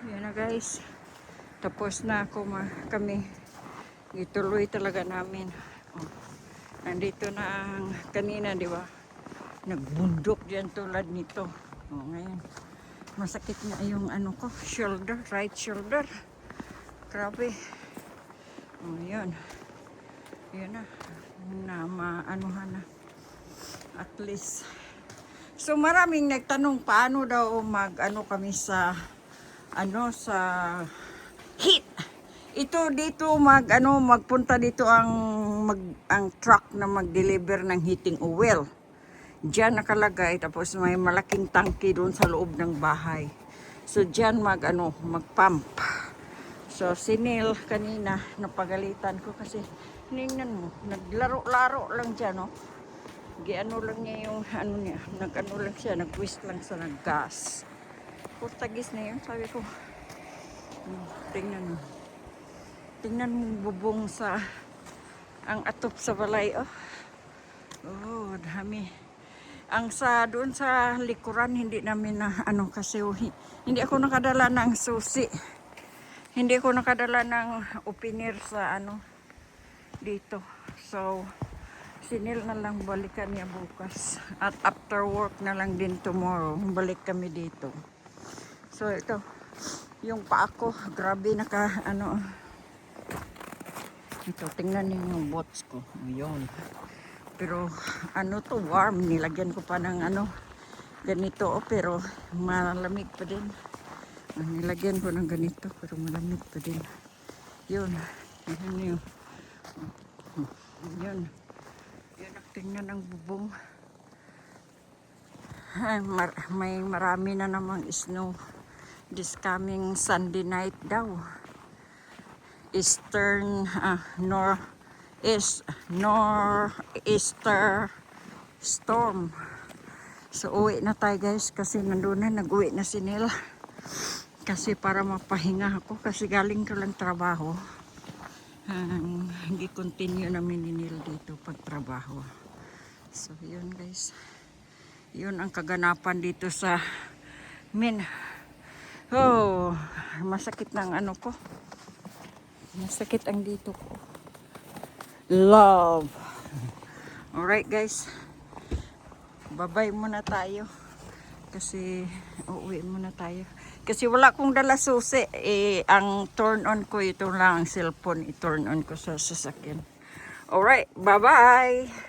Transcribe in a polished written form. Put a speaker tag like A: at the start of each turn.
A: Yan na guys. Tapos na ako kami. Ituloy talaga namin. Oh. Nandito na ang kanina, di ba? Nagbundok diyan tulad nito. Oh, ngayon. Masakit na yung ano ko, shoulder, right shoulder. Grabe. Oh, yun. Yun na. Maanuhan na. At least. So maraming nagtanong paano daw mag-ano kami sa sa heat. Ito dito magpunta dito ang truck na mag-deliver ng heating oil. Diyan nakalagay, tapos may malaking tangke doon sa loob ng bahay. So diyan mag-pump. So si Neil kanina napagalitan ko kasi tingnan mo, naglaro-laro lang diyan, no. Giano lang niya yung niya, lang siya, nag-twist lang sa nag-gas. Portagis na yun, sabi ko. Tingnan mo. Tingnan mo bubong sa ang atop sa balay, oh. Oh, dami. Ang doon sa likuran hindi namin na kasi hindi ako nakadala ng susi. Hindi ako nakadala ng opener sa dito. So sinil na lang balikan niya bukas. At after work na lang din tomorrow, balik kami dito. So ito, yung paa ko, grabe ito, tingnan niyo yung bots ko. Ayun. Pero to warm, nilagyan ko pa ng ganito, pero malamig pa din. Nilagyan ko ng ganito pero malamig pa din. Yun. Yun. Yun. Yun ang tingnan ng bubong. May marami na namang snow this coming Sunday night daw. Northeaster storm. So uwi na tayo guys kasi nandun na, nag-uwi na si Neil. Kasi para mapahinga ako kasi galing ko lang trabaho. Hindi continue namin ni Neil dito pagtrabaho. So yun guys. Yun ang kaganapan dito sa Oh, masakit ng ko. Masakit ang dito ko. Love. Alright guys. Bye-bye muna tayo. Kasi uuwi muna tayo. Kasi wala akong dala susi. Ang turn on ko ito lang ang cellphone. I-turn on ko sa sasakyan. Alright, bye-bye.